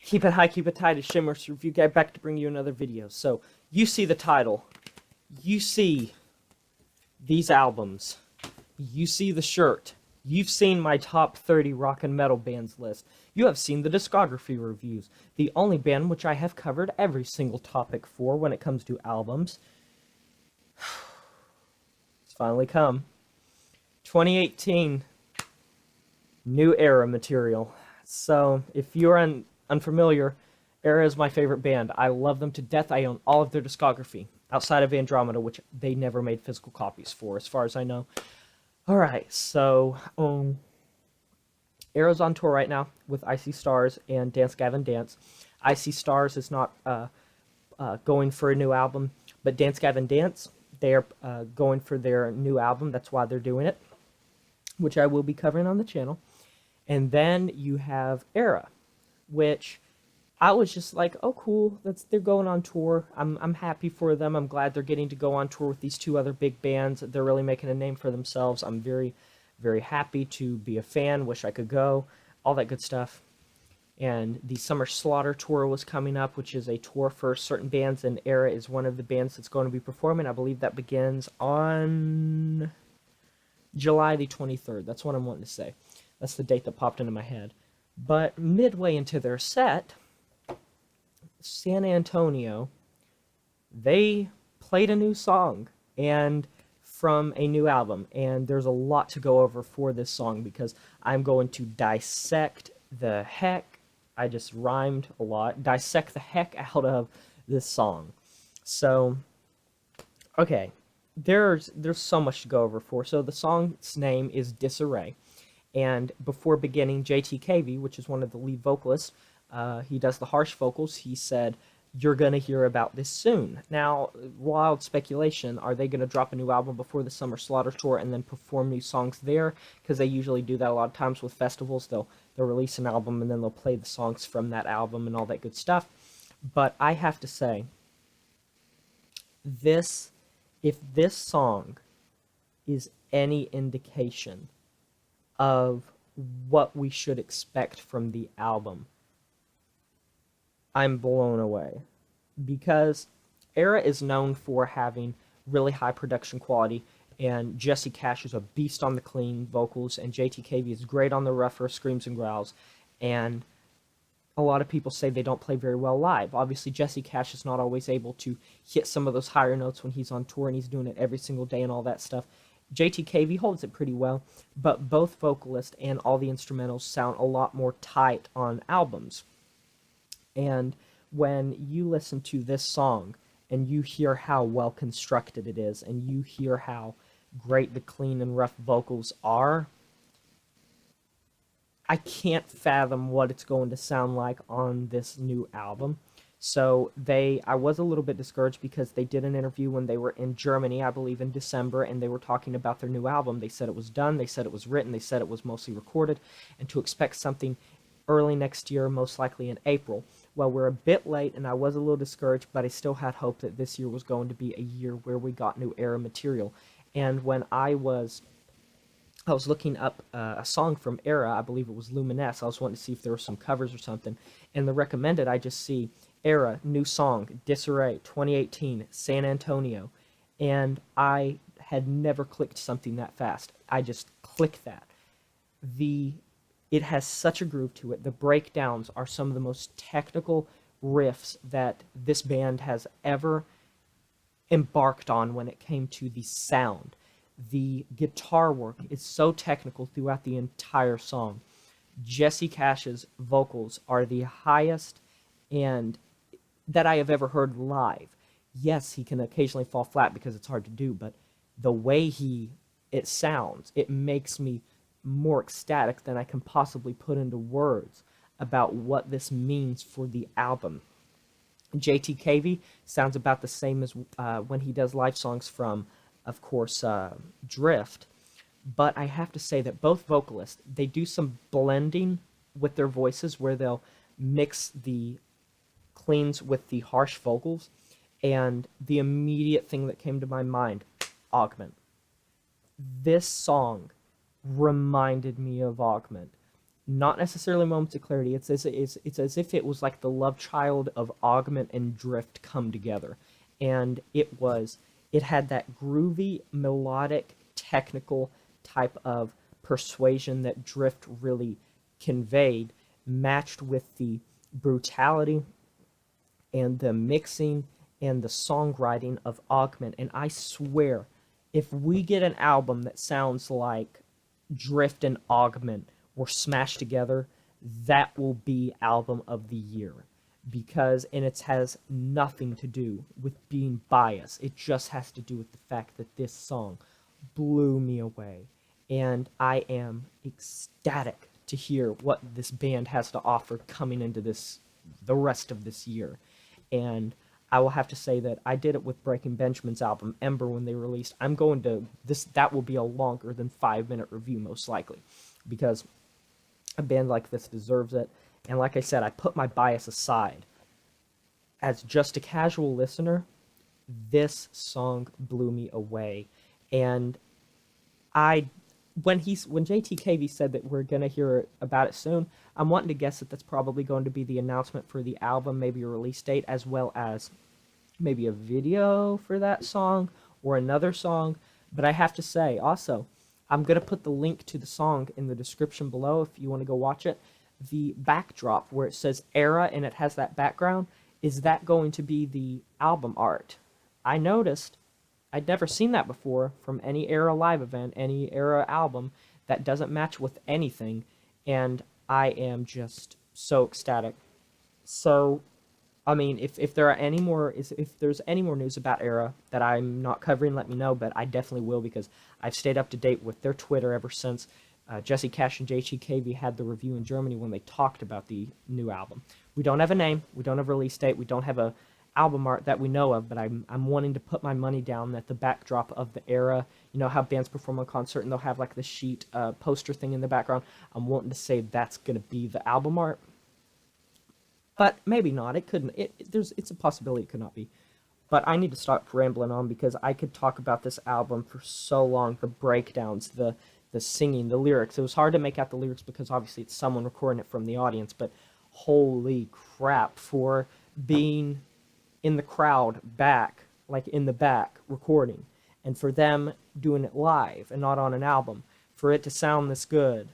Keep it high, keep it tight. It's Shimmer's Review Guy back to bring you another video. So, you see the title. You see these albums. You see the shirt. You've seen my top 30 rock and metal bands list. You have seen the discography reviews. The only band which I have covered every single topic for when it comes to albums. It's finally come. 2018. New Erra material. So, if you're unfamiliar, Erra is my favorite band. I love them to death. I own all of their discography, outside of Andromeda, which they never made physical copies for, as far as I know. Alright, so, Erra's on tour right now with Icy Stars and Dance Gavin Dance. Icy Stars is not going for a new album, but Dance Gavin Dance, they're going for their new album. That's why they're doing it, which I will be covering on the channel. And then you have Erra, which I was just like, oh cool, they're going on tour. I'm happy for them. I'm glad they're getting to go on tour with these two other big bands. They're really making a name for themselves. I'm very, very happy to be a fan. Wish I could go. All that good stuff. And the Summer Slaughter tour was coming up, which is a tour for certain bands, and Erra is one of the bands that's going to be performing. I believe that begins on July the 23rd. That's what I'm wanting to say. That's the date that popped into my head. But midway into their set, San Antonio, they played a new song and from a new album. And there's a lot to go over for this song because I'm going to dissect the heck, I just rhymed a lot, dissect the heck out of this song. So, okay, there's so much to go over for. So the song's name is Disarray. And before beginning, JTKV, which is one of the lead vocalists, he does the harsh vocals. He said, "You're going to hear about this soon." Now, wild speculation, are they going to drop a new album before the Summer Slaughter tour and then perform new songs there? Because they usually do that a lot of times with festivals. They'll release an album and then they'll play the songs from that album and all that good stuff. But I have to say, if this song is any indication of what we should expect from the album, I'm blown away. Because Erra is known for having really high production quality, and Jesse Cash is a beast on the clean vocals, and JTKV is great on the rougher screams and growls, and a lot of people say they don't play very well live. Obviously, Jesse Cash is not always able to hit some of those higher notes when he's on tour, and he's doing it every single day and all that stuff. JTKV holds it pretty well, but both vocalists and all the instrumentals sound a lot more tight on albums. And when you listen to this song and you hear how well constructed it is and you hear how great the clean and rough vocals are, I can't fathom what it's going to sound like on this new album. So I was a little bit discouraged because they did an interview when they were in Germany, I believe in December, and they were talking about their new album. They said it was done, they said it was written, they said it was mostly recorded, and to expect something early next year, most likely in April. Well, we're a bit late, and I was a little discouraged, but I still had hope that this year was going to be a year where we got new Erra material. And when I was looking up a song from Erra, I believe it was Luminous. I was wanting to see if there were some covers or something. And the recommended, I just see Erra, new song, Disarray, 2018, San Antonio. And I had never clicked something that fast. I just clicked that. It has such a groove to it. The breakdowns are some of the most technical riffs that this band has ever embarked on when it came to the sound. The guitar work is so technical throughout the entire song. Jesse Cash's vocals are the highest and that I have ever heard live. Yes, he can occasionally fall flat because it's hard to do, but the way it sounds, it makes me more ecstatic than I can possibly put into words about what this means for the album. JTKV sounds about the same as when he does live songs from, of course, Drift. But I have to say that both vocalists, they do some blending with their voices where they'll mix the cleans with the harsh vocals, and the immediate thing that came to my mind, Augment. This song reminded me of Augment. not necessarily Moments of Clarity. It's as if it was like the love child of Augment and Drift come together. And it had that groovy, melodic, technical type of persuasion that Drift really conveyed, matched with the brutality and the mixing and the songwriting of Augment. And I swear, if we get an album that sounds like Drift and Augment were smashed together, that will be album of the year. And it has nothing to do with being biased. It just has to do with the fact that this song blew me away. And I am ecstatic to hear what this band has to offer coming into the rest of this year. And I will have to say that I did it with Breaking Benjamin's album, Ember, when they released. I'm going to, that will be a longer than 5-minute review, most likely, because a band like this deserves it. And like I said, I put my bias aside. As just a casual listener, this song blew me away. And when JTKV said that we're going to hear about it soon, I'm wanting to guess that that's probably going to be the announcement for the album, maybe a release date, as well as maybe a video for that song or another song. But I have to say, also, I'm going to put the link to the song in the description below if you want to go watch it. The backdrop where it says Erra and it has that background, is that going to be the album art? I noticed I'd never seen that before from any Erra live event, any Erra album. That doesn't match with anything, and I am just so ecstatic. So, I mean, if there's any more news about Erra that I'm not covering, let me know, but I definitely will, because I've stayed up to date with their Twitter ever since Jesse Cash and JTKV had the review in Germany when they talked about the new album. We don't have a name, we don't have a release date, we don't have a album art that we know of, but I'm wanting to put my money down that the backdrop of the Erra, you know how bands perform on concert and they'll have like the sheet poster thing in the background, I'm wanting to say that's going to be the album art. But maybe not, it couldn't, it's a possibility it could not be. But I need to stop rambling on, because I could talk about this album for so long, the breakdowns, the singing, the lyrics. It was hard to make out the lyrics because obviously it's someone recording it from the audience, but holy crap, for being in the crowd back, like in the back, recording, and for them doing it live and not on an album, for it to sound this good,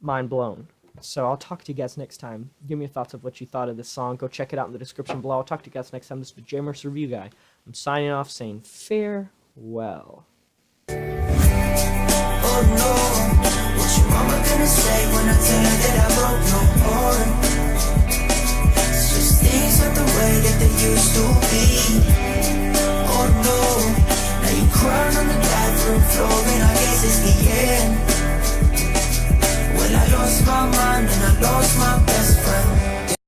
mind blown. So I'll talk to you guys next time. Give me your thoughts of what you thought of this song. Go check it out in the description below. I'll talk to you guys next time. This is the Jamer's Review Guy. I'm signing off saying farewell. Oh no, what your mama gonna say when I tell her that I broke no heart? It's just things not the way that they used to be. Oh no, now you crying on the bathroom floor and I guess it's the end. Well, I lost my mind and I lost my bed.